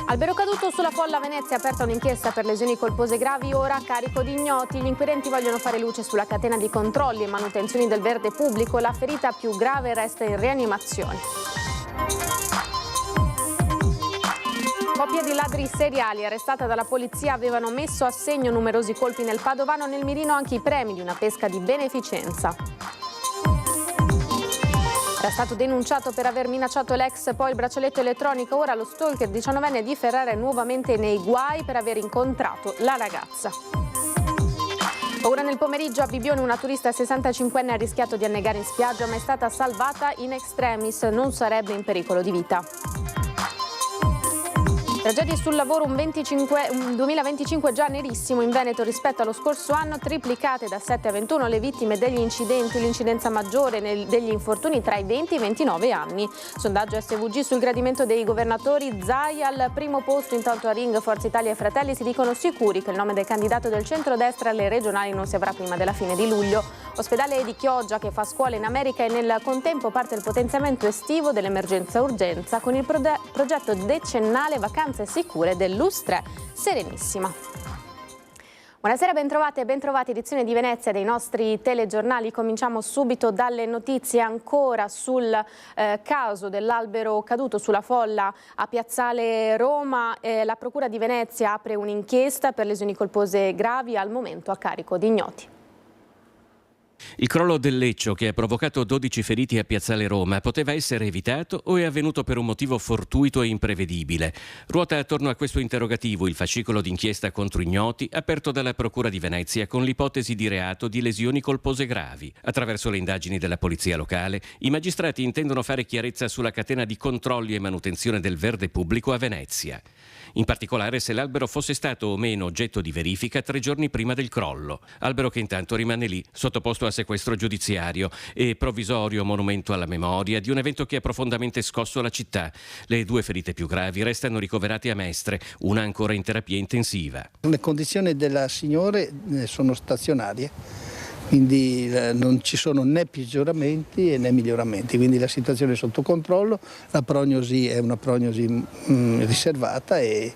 Albero caduto sulla folla a Venezia, aperta un'inchiesta per lesioni colpose gravi, ora a carico di ignoti. Gli inquirenti vogliono fare luce sulla catena di controlli e manutenzioni del verde pubblico. La ferita più grave resta in rianimazione. Coppia di ladri seriali arrestata dalla polizia avevano messo a segno numerosi colpi nel Padovano, nel mirino anche i premi di una pesca di beneficenza. Era stato denunciato per aver minacciato l'ex, poi il braccialetto elettronico, ora lo stalker 19enne di Ferrara è nuovamente nei guai per aver incontrato la ragazza. Ora nel pomeriggio a Bibbione una turista 65enne ha rischiato di annegare in spiaggia ma è stata salvata in extremis, non sarebbe in pericolo di vita. Tragedie sul lavoro, un 2025 già nerissimo in Veneto rispetto allo scorso anno, triplicate da 7 a 21 le vittime degli incidenti, l'incidenza maggiore degli infortuni tra i 20 e i 29 anni. Sondaggio SVG sul gradimento dei governatori, Zai al primo posto, intanto a Ring Forza Italia e Fratelli si dicono sicuri che il nome del candidato del centrodestra alle regionali non si avrà prima della fine di luglio. Ospedale di Chioggia che fa scuola in America e nel contempo parte il potenziamento estivo dell'emergenza urgenza con il progetto decennale vacanze sicure dell'Us3 Serenissima. Buonasera, bentrovate e bentrovati, edizione di Venezia dei nostri telegiornali. Cominciamo subito dalle notizie ancora sul caso dell'albero caduto sulla folla a Piazzale Roma. La Procura di Venezia apre un'inchiesta per lesioni colpose gravi, al momento a carico di ignoti. Il crollo del Leccio, che ha provocato 12 feriti a Piazzale Roma, poteva essere evitato o è avvenuto per un motivo fortuito e imprevedibile? Ruota attorno a questo interrogativo il fascicolo d'inchiesta contro ignoti aperto dalla Procura di Venezia con l'ipotesi di reato di lesioni colpose gravi. Attraverso le indagini della polizia locale, i magistrati intendono fare chiarezza sulla catena di controlli e manutenzione del verde pubblico a Venezia. In particolare se l'albero fosse stato o meno oggetto di verifica 3 giorni prima del crollo. Albero che intanto rimane lì, sottoposto a sequestro giudiziario e provvisorio monumento alla memoria di un evento che ha profondamente scosso la città. Le 2 ferite più gravi restano ricoverate a Mestre, una ancora in terapia intensiva. Le condizioni della signora sono stazionarie. Quindi non ci sono né peggioramenti né miglioramenti, quindi la situazione è sotto controllo, la prognosi è una prognosi riservata e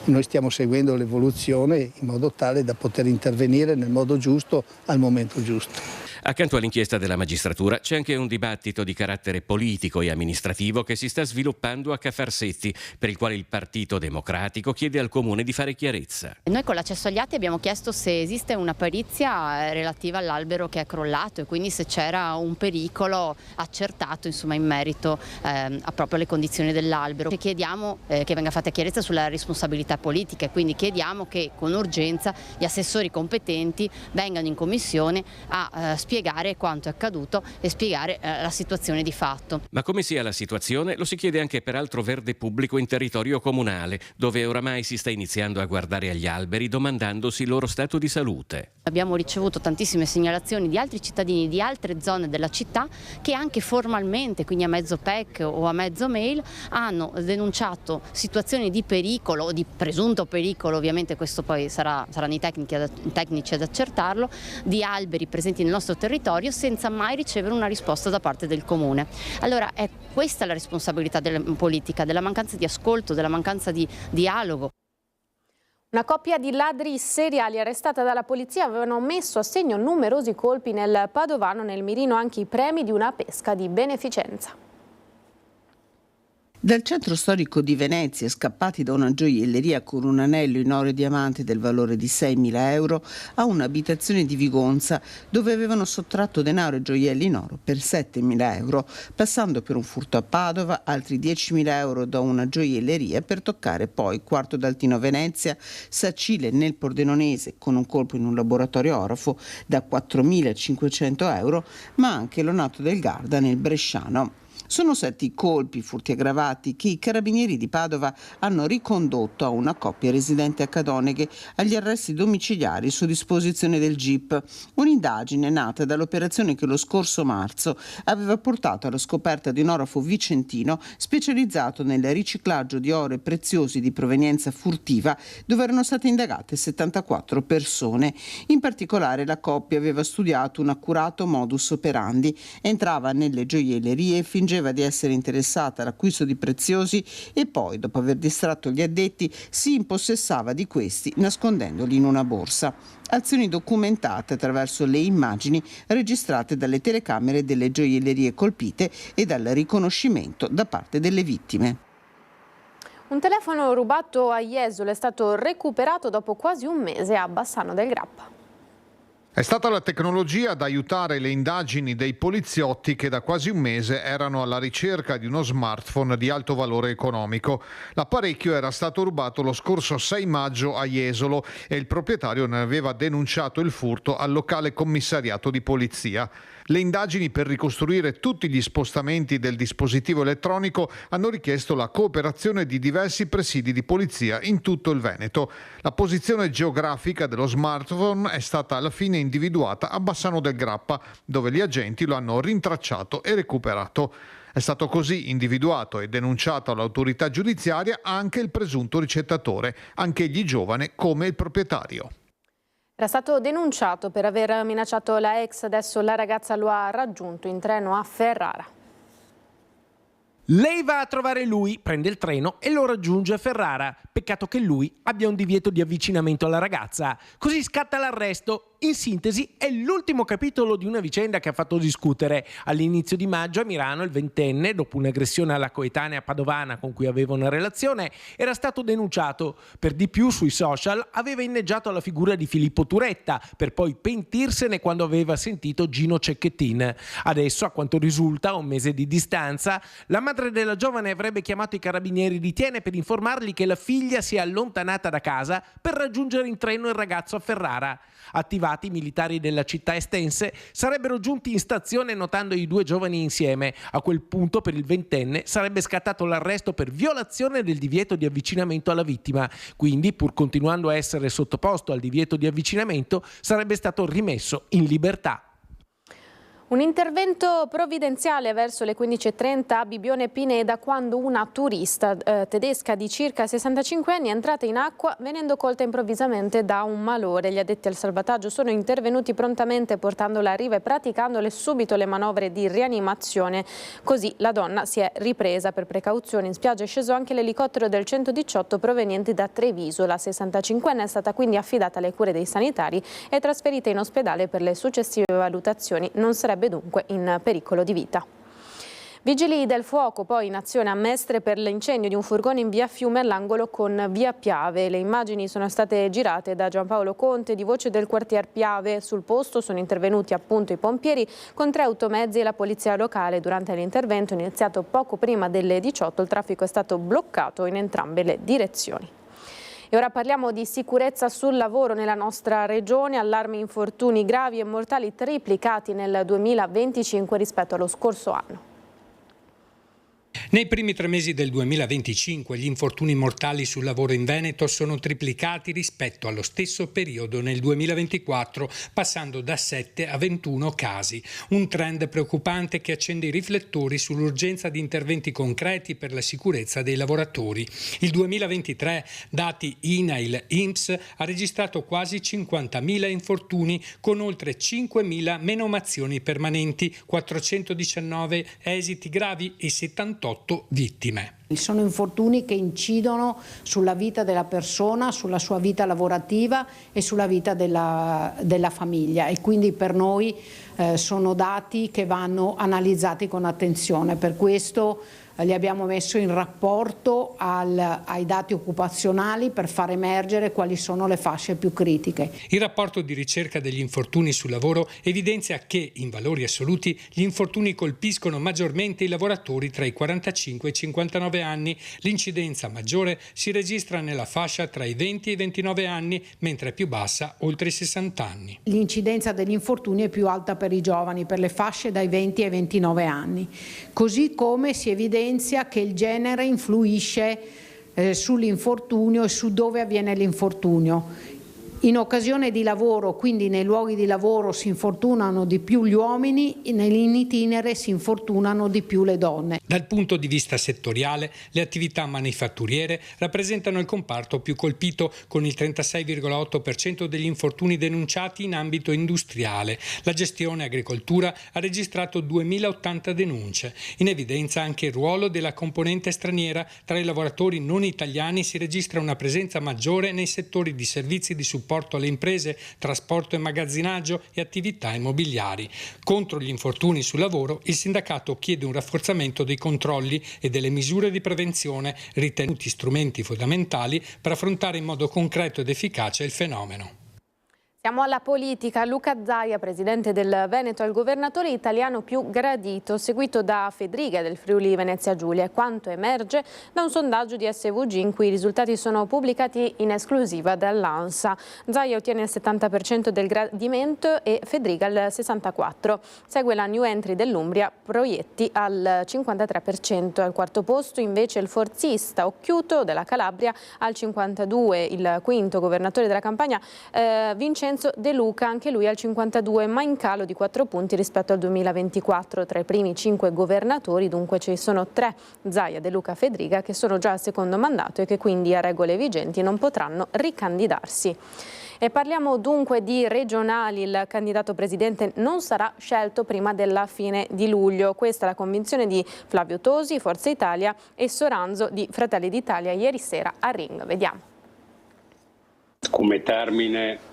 noi stiamo seguendo l'evoluzione in modo tale da poter intervenire nel modo giusto al momento giusto. Accanto all'inchiesta della magistratura c'è anche un dibattito di carattere politico e amministrativo che si sta sviluppando a Cafarsetti, per il quale il Partito Democratico chiede al Comune di fare chiarezza. Noi con l'accesso agli atti abbiamo chiesto se esiste una perizia relativa all'albero che è crollato e quindi se c'era un pericolo accertato in merito proprio alle condizioni dell'albero. Chiediamo che venga fatta chiarezza sulla responsabilità politica e quindi chiediamo che con urgenza gli assessori competenti vengano in commissione a spiegare quanto è accaduto e spiegare la situazione di fatto. Ma come sia la situazione lo si chiede anche per altro verde pubblico in territorio comunale, dove oramai si sta iniziando a guardare agli alberi domandandosi il loro stato di salute. Abbiamo ricevuto tantissime segnalazioni di altri cittadini di altre zone della città che anche formalmente, quindi a mezzo PEC o a mezzo mail, hanno situazioni di pericolo o di presunto pericolo, ovviamente questo poi saranno i tecnici ad accertarlo, di alberi presenti nel nostro territorio senza mai ricevere una risposta da parte del Comune. Allora è questa la responsabilità della politica, della mancanza di ascolto, della mancanza di dialogo. Una coppia di ladri seriali arrestata dalla polizia avevano messo a segno numerosi colpi nel Padovano, nel mirino anche i premi di una pesca di beneficenza. Dal centro storico di Venezia, scappati da una gioielleria con un anello in oro e diamanti del valore di 6.000 euro, a un'abitazione di Vigonza dove avevano sottratto denaro e gioielli in oro per 7.000 euro, passando per un furto a Padova, altri 10.000 euro da una gioielleria per toccare poi Quarto d'Altino Venezia, Sacile nel Pordenonese con un colpo in un laboratorio orafo da 4.500 euro, ma anche l'Onato del Garda nel Bresciano. Sono 7 i colpi, furti aggravati, che i carabinieri di Padova hanno ricondotto a una coppia residente a Cadoneghe agli arresti domiciliari su disposizione del GIP. Un'indagine nata dall'operazione che lo scorso marzo aveva portato alla scoperta di un orafo vicentino specializzato nel riciclaggio di oro e preziosi di provenienza furtiva, dove erano state indagate 74 persone. In particolare la coppia aveva studiato un accurato modus operandi. Entrava nelle gioiellerie e fingeva fingeva di essere interessata all'acquisto di preziosi e poi, dopo aver distratto gli addetti, si impossessava di questi nascondendoli in una borsa. Azioni documentate attraverso le immagini registrate dalle telecamere delle gioiellerie colpite e dal riconoscimento da parte delle vittime. Un telefono rubato a Jesolo è stato recuperato dopo quasi un mese a Bassano del Grappa. È stata la tecnologia ad aiutare le indagini dei poliziotti che da quasi un mese erano alla ricerca di uno smartphone di alto valore economico. L'apparecchio era stato rubato lo scorso 6 maggio a Jesolo e il proprietario ne aveva denunciato il furto al locale commissariato di polizia. Le indagini per ricostruire tutti gli spostamenti del dispositivo elettronico hanno richiesto la cooperazione di diversi presidi di polizia in tutto il Veneto. La posizione geografica dello smartphone è stata alla fine individuata a Bassano del Grappa, dove gli agenti lo hanno rintracciato e recuperato. È stato così individuato e denunciato all'autorità giudiziaria anche il presunto ricettatore, anch'egli giovane come il proprietario. Era stato denunciato per aver minacciato la ex, adesso la ragazza lo ha raggiunto in treno a Ferrara. Lei va a trovare lui, prende il treno e lo raggiunge a Ferrara. Peccato che lui abbia un divieto di avvicinamento alla ragazza. Così scatta l'arresto. In sintesi, è l'ultimo capitolo di una vicenda che ha fatto discutere. All'inizio di maggio a Milano il ventenne, dopo un'aggressione alla coetanea padovana con cui aveva una relazione, era stato denunciato. Per di più sui social aveva inneggiato alla figura di Filippo Turetta, per poi pentirsene quando aveva sentito Gino Cecchettin. Adesso, a quanto risulta, a un mese di distanza, la madre della giovane avrebbe chiamato i carabinieri di Thiene per informarli che la figlia si è allontanata da casa per raggiungere in treno il ragazzo a Ferrara. Attivati, i militari della città estense sarebbero giunti in stazione notando i due giovani insieme. A quel punto per il ventenne sarebbe scattato l'arresto per violazione del divieto di avvicinamento alla vittima. Quindi, pur continuando a essere sottoposto al divieto di avvicinamento, sarebbe stato rimesso in libertà. Un intervento provvidenziale verso le 15:30 a Bibione Pineda quando una turista tedesca di circa 65 anni è entrata in acqua venendo colta improvvisamente da un malore. Gli addetti al salvataggio sono intervenuti prontamente portandola a riva e praticandole subito le manovre di rianimazione. Così la donna si è ripresa. Per precauzione in spiaggia è sceso anche l'elicottero del 118 proveniente da Treviso. La 65enne è stata quindi affidata alle cure dei sanitari e trasferita in ospedale per le successive valutazioni. Non sarebbe dunque in pericolo di vita. Vigili del fuoco poi in azione a Mestre per l'incendio di un furgone in via Fiume all'angolo con via Piave. Le immagini sono state girate da Giampaolo Conte di Voce del quartier Piave. Sul posto sono intervenuti appunto i pompieri con 3 automezzi e la polizia locale. Durante l'intervento iniziato poco prima delle 18 il traffico è stato bloccato in entrambe le direzioni. E ora parliamo di sicurezza sul lavoro nella nostra regione. Allarme infortuni gravi e mortali triplicati nel 2025 rispetto allo scorso anno. Nei primi 3 mesi del 2025 gli infortuni mortali sul lavoro in Veneto sono triplicati rispetto allo stesso periodo nel 2024, passando da 7 a 21 casi. Un trend preoccupante che accende i riflettori sull'urgenza di interventi concreti per la sicurezza dei lavoratori. Il 2023, dati INAIL-INPS, ha registrato quasi 50.000 infortuni con oltre 5.000 menomazioni permanenti, 419 esiti gravi e 78 vittime. Sono infortuni che incidono sulla vita della persona, sulla sua vita lavorativa e sulla vita della famiglia e quindi per noi sono dati che vanno analizzati con attenzione. Per questo li abbiamo messo in rapporto ai dati occupazionali per far emergere quali sono le fasce più critiche. Il rapporto di ricerca degli infortuni sul lavoro evidenzia che, in valori assoluti, gli infortuni colpiscono maggiormente i lavoratori tra i 45 e i 59 anni. L'incidenza maggiore si registra nella fascia tra i 20 e i 29 anni, mentre è più bassa oltre i 60 anni. L'incidenza degli infortuni è più alta per i giovani, per le fasce dai 20 ai 29 anni. Così come si evidenzia che il genere influisce sull'infortunio e su dove avviene l'infortunio. In occasione di lavoro, quindi nei luoghi di lavoro, si infortunano di più gli uomini, in itinere si infortunano di più le donne. Dal punto di vista settoriale, le attività manifatturiere rappresentano il comparto più colpito, con il 36,8% degli infortuni denunciati in ambito industriale. La gestione agricoltura ha registrato 2080 denunce. In evidenza anche il ruolo della componente straniera. Tra i lavoratori non italiani si registra una presenza maggiore nei settori di servizi di supporto alle imprese, trasporto e magazzinaggio e attività immobiliari. Contro gli infortuni sul lavoro, il sindacato chiede un rafforzamento dei controlli e delle misure di prevenzione, ritenuti strumenti fondamentali per affrontare in modo concreto ed efficace il fenomeno. Siamo alla politica. Luca Zaia, presidente del Veneto, è il governatore italiano più gradito, seguito da Fedriga del Friuli Venezia Giulia. È quanto emerge da un sondaggio di SVG in cui i risultati sono pubblicati in esclusiva dall'ANSA. Zaia ottiene il 70% del gradimento e Fedriga il 64%. Segue la new entry dell'Umbria, Proietti al 53%. Al quarto posto invece il forzista Occhiuto della Calabria al 52%. Il quinto governatore della Campania, Vincenzo De Luca, anche lui al 52, ma in calo di 4 punti rispetto al 2024. Tra i primi 5 governatori dunque ci sono 3, Zaia, De Luca, Fedriga, che sono già al secondo mandato e che quindi a regole vigenti non potranno ricandidarsi. E parliamo dunque di regionali. Il candidato presidente non sarà scelto prima della fine di luglio. Questa è la convinzione di Flavio Tosi, Forza Italia, e Soranzo di Fratelli d'Italia ieri sera a Ring. Vediamo. Come termine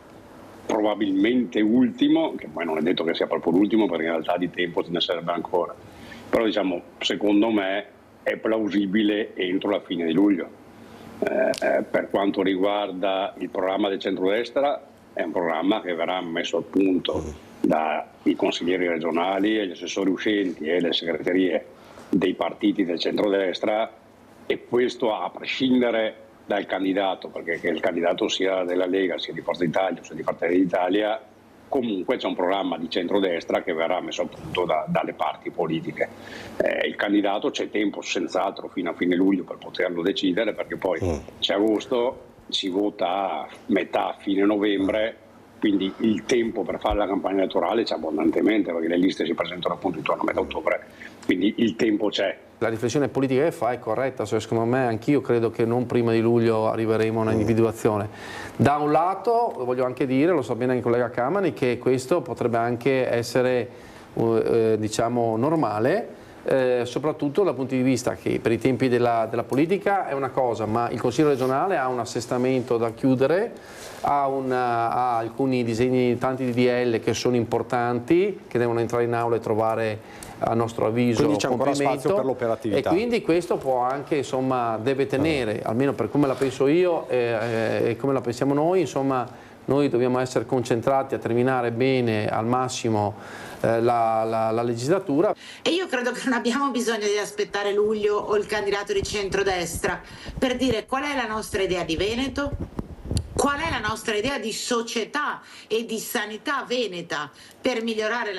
probabilmente ultimo, che poi non è detto che sia proprio l'ultimo perché in realtà di tempo ce ne serve ancora, però diciamo secondo me è plausibile entro la fine di luglio. Per quanto riguarda il programma del centrodestra, è un programma che verrà messo a punto dai consiglieri regionali e gli assessori uscenti e le segreterie dei partiti del centrodestra, e questo a prescindere dal candidato, perché che il candidato sia della Lega, sia di Forza Italia, sia di Fratelli d'Italia, comunque c'è un programma di centrodestra che verrà messo a punto dalle parti politiche. Il candidato c'è tempo senz'altro fino a fine luglio per poterlo decidere, perché poi c'è agosto, si vota a metà, fine novembre, quindi il tempo per fare la campagna elettorale c'è abbondantemente, perché le liste si presentano appunto intorno a metà ottobre, quindi il tempo c'è. La riflessione politica che fa è corretta, cioè, secondo me anch'io credo che non prima di luglio arriveremo a una individuazione. Da un lato, lo voglio anche dire, lo sa bene anche il collega Camani, che questo potrebbe anche essere diciamo normale, soprattutto dal punto di vista che per i tempi della politica è una cosa, ma il Consiglio regionale ha un assestamento da chiudere, ha alcuni disegni, tanti DDL che sono importanti, che devono entrare in aula e trovare a nostro avviso quindi c'è ancora spazio per l'operatività, e quindi questo può anche, insomma, deve tenere, almeno per come la penso io e come la pensiamo noi, insomma, noi dobbiamo essere concentrati a terminare bene al massimo la legislatura. E io credo che non abbiamo bisogno di aspettare luglio o il candidato di centrodestra per dire qual è la nostra idea di Veneto, qual è la nostra idea di società e di sanità veneta per migliorare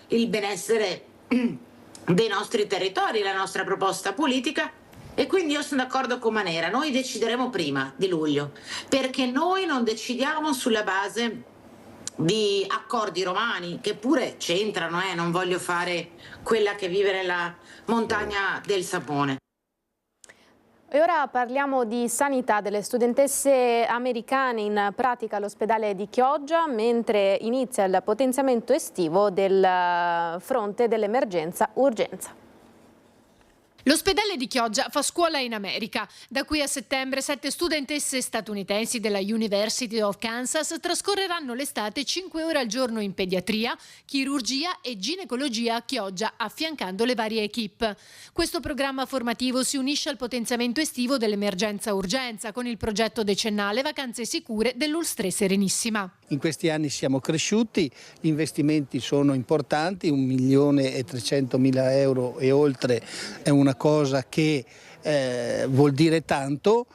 il benessere dei nostri territori, la nostra proposta politica. E quindi io sono d'accordo con Manera, noi decideremo prima di luglio, perché noi non decidiamo sulla base di accordi romani, che pure c'entrano, non voglio fare quella che vive nella montagna del sapone. E ora parliamo di sanità, delle studentesse americane in pratica all'ospedale di Chioggia, mentre inizia il potenziamento estivo del fronte dell'emergenza urgenza. L'ospedale di Chioggia fa scuola in America. Da qui a settembre 7 studentesse statunitensi della University of Kansas trascorreranno l'estate 5 ore al giorno in pediatria, chirurgia e ginecologia a Chioggia, affiancando le varie equip. Questo programma formativo si unisce al potenziamento estivo dell'emergenza urgenza con il progetto decennale Vacanze Sicure dell'Ulstre Serenissima. In questi anni siamo cresciuti, gli investimenti sono importanti, 1.300.000 euro e oltre è una cosa che vuol dire tanto.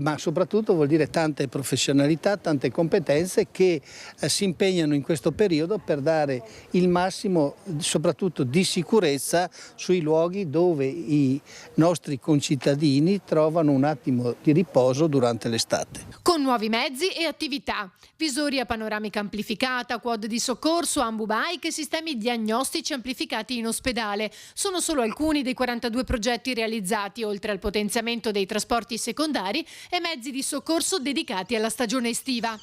ma soprattutto vuol dire tante professionalità, tante competenze che si impegnano in questo periodo per dare il massimo soprattutto di sicurezza sui luoghi dove i nostri concittadini trovano un attimo di riposo durante l'estate. Con nuovi mezzi e attività, visori a panoramica amplificata, quad di soccorso, ambubike e sistemi diagnostici amplificati in ospedale. Sono solo alcuni dei 42 progetti realizzati, oltre al potenziamento dei trasporti secondari e mezzi di soccorso dedicati alla stagione estiva.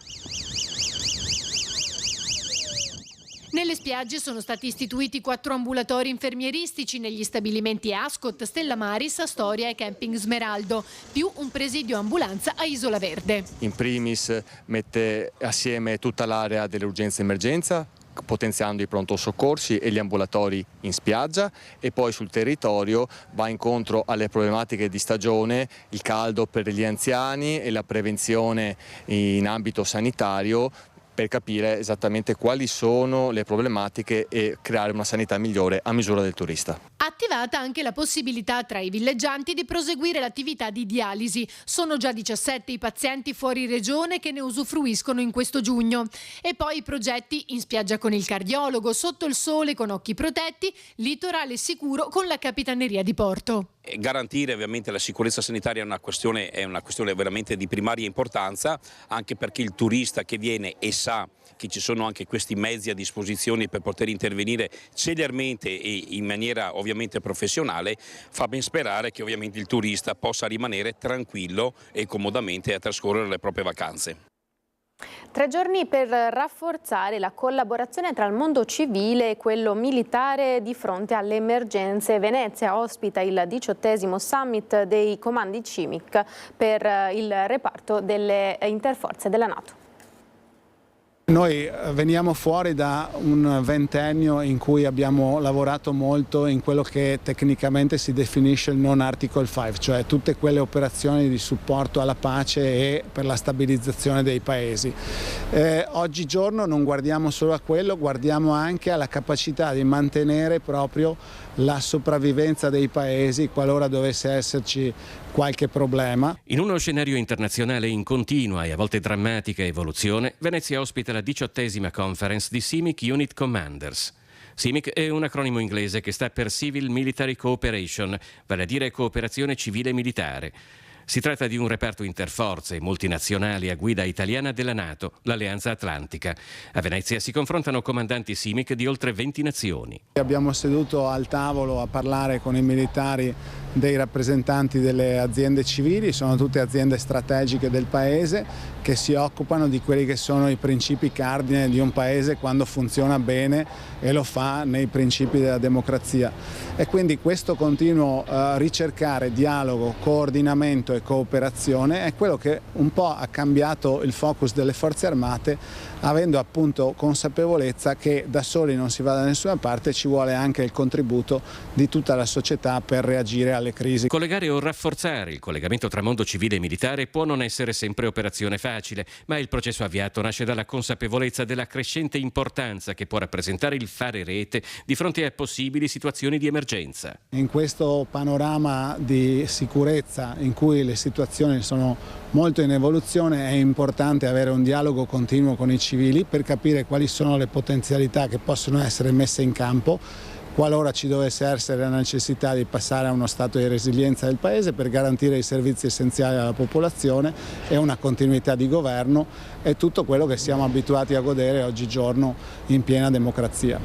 Nelle spiagge sono stati istituiti 4 ambulatori infermieristici negli stabilimenti Ascot, Stella Maris, Astoria e Camping Smeraldo, più un presidio ambulanza a Isola Verde. In primis mette assieme tutta l'area delle urgenze e emergenza, potenziando i pronto soccorsi e gli ambulatori in spiaggia, e poi sul territorio va incontro alle problematiche di stagione, il caldo per gli anziani e la prevenzione in ambito sanitario, per capire esattamente quali sono le problematiche e creare una sanità migliore a misura del turista. Attivata anche la possibilità tra i villeggianti di proseguire l'attività di dialisi. Sono già 17 i pazienti fuori regione che ne usufruiscono in questo giugno. E poi i progetti in spiaggia con il cardiologo, sotto il sole con occhi protetti, litorale sicuro con la Capitaneria di Porto. Garantire ovviamente la sicurezza sanitaria è una questione veramente di primaria importanza, anche perché il turista che viene e sa che ci sono anche questi mezzi a disposizione per poter intervenire celermente e in maniera ovviamente professionale, fa ben sperare che ovviamente il turista possa rimanere tranquillo e comodamente a trascorrere le proprie vacanze. 3 giorni per rafforzare la collaborazione tra il mondo civile e quello militare di fronte alle emergenze. Venezia ospita il 18° summit dei comandi CIMIC per il reparto delle interforze della NATO. Noi veniamo fuori da un ventennio in cui abbiamo lavorato molto in quello che tecnicamente si definisce il non Article 5, cioè tutte quelle operazioni di supporto alla pace e per la stabilizzazione dei paesi. Oggigiorno non guardiamo solo a quello, guardiamo anche alla capacità di mantenere proprio la sopravvivenza dei paesi qualora dovesse esserci qualche problema. In uno scenario internazionale in continua e a volte drammatica evoluzione, Venezia ospita la 18ª conference di CIMIC Unit Commanders. CIMIC è un acronimo inglese che sta per Civil Military Cooperation, vale a dire cooperazione civile militare. Si tratta di un reparto interforze multinazionali a guida italiana della NATO, l'Alleanza Atlantica. A Venezia si confrontano comandanti CIMIC di oltre 20 nazioni. Abbiamo seduto al tavolo a parlare con i militari dei rappresentanti delle aziende civili, sono tutte aziende strategiche del paese che si occupano di quelli che sono i principi cardine di un paese quando funziona bene e lo fa nei principi della democrazia. E quindi questo continuo ricercare dialogo, coordinamento e cooperazione è quello che un po' ha cambiato il focus delle forze armate, avendo appunto consapevolezza che da soli non si va da nessuna parte, ci vuole anche il contributo di tutta la società per reagire alle crisi. Collegare o rafforzare il collegamento tra mondo civile e militare può non essere sempre operazione facile, ma il processo avviato nasce dalla consapevolezza della crescente importanza che può rappresentare il fare rete di fronte a possibili situazioni di emergenza. In questo panorama di sicurezza in cui le situazioni sono molto in evoluzione è importante avere un dialogo continuo con i civili per capire quali sono le potenzialità che possono essere messe in campo qualora ci dovesse essere la necessità di passare a uno stato di resilienza del Paese per garantire i servizi essenziali alla popolazione e una continuità di governo e tutto quello che siamo abituati a godere oggigiorno in piena democrazia.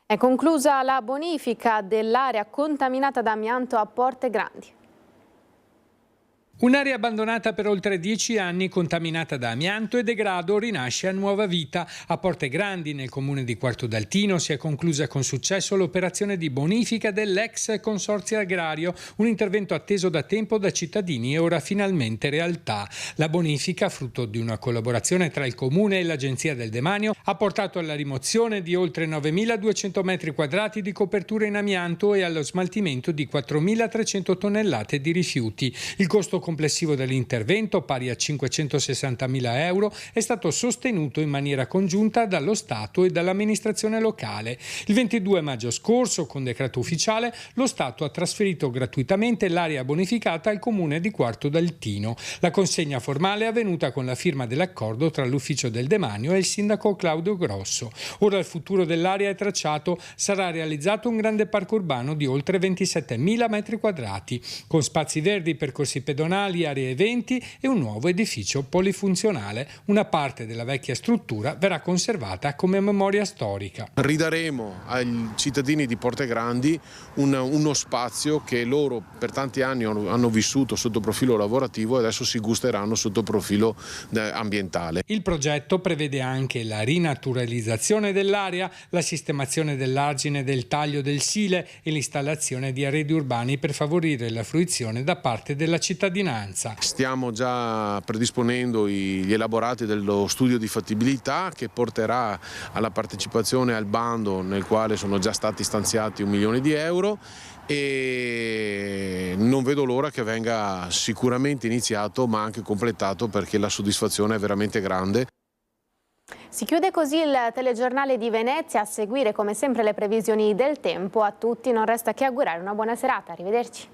È conclusa la bonifica dell'area contaminata da amianto a Porte Grandi. Un'area abbandonata per oltre 10 anni, contaminata da amianto e degrado, rinasce a nuova vita. A Porte Grandi, nel comune di Quarto d'Altino, si è conclusa con successo l'operazione di bonifica dell'ex consorzio agrario, un intervento atteso da tempo da cittadini e ora finalmente realtà. La bonifica, frutto di una collaborazione tra il comune e l'Agenzia del Demanio, ha portato alla rimozione di oltre 9.200 metri quadrati di copertura in amianto e allo smaltimento di 4.300 tonnellate di rifiuti. Il costo complessivo dell'intervento, pari a 560.000 euro, è stato sostenuto in maniera congiunta dallo Stato e dall'amministrazione locale. Il 22 maggio scorso, con decreto ufficiale, lo Stato ha trasferito gratuitamente l'area bonificata al comune di Quarto d'Altino. La consegna formale è avvenuta con la firma dell'accordo tra l'ufficio del demanio e il sindaco Claudio Grosso. Ora il futuro dell'area è tracciato, sarà realizzato un grande parco urbano di oltre 27.000 metri quadrati, con spazi verdi, percorsi pedonali, aree eventi e un nuovo edificio polifunzionale. Una parte della vecchia struttura verrà conservata come memoria storica. Ridaremo ai cittadini di Portegrandi uno spazio che loro per tanti anni hanno vissuto sotto profilo lavorativo e adesso si gusteranno sotto profilo ambientale. Il progetto prevede anche la rinaturalizzazione dell'area, la sistemazione dell'argine del taglio del Sile e l'installazione di arredi urbani per favorire la fruizione da parte della cittadinanza. Stiamo già predisponendo gli elaborati dello studio di fattibilità che porterà alla partecipazione al bando nel quale sono già stati stanziati 1 milione di euro e non vedo l'ora che venga sicuramente iniziato ma anche completato perché la soddisfazione è veramente grande. Si chiude così il telegiornale di Venezia. A seguire come sempre le previsioni del tempo. A tutti non resta che augurare una buona serata. Arrivederci.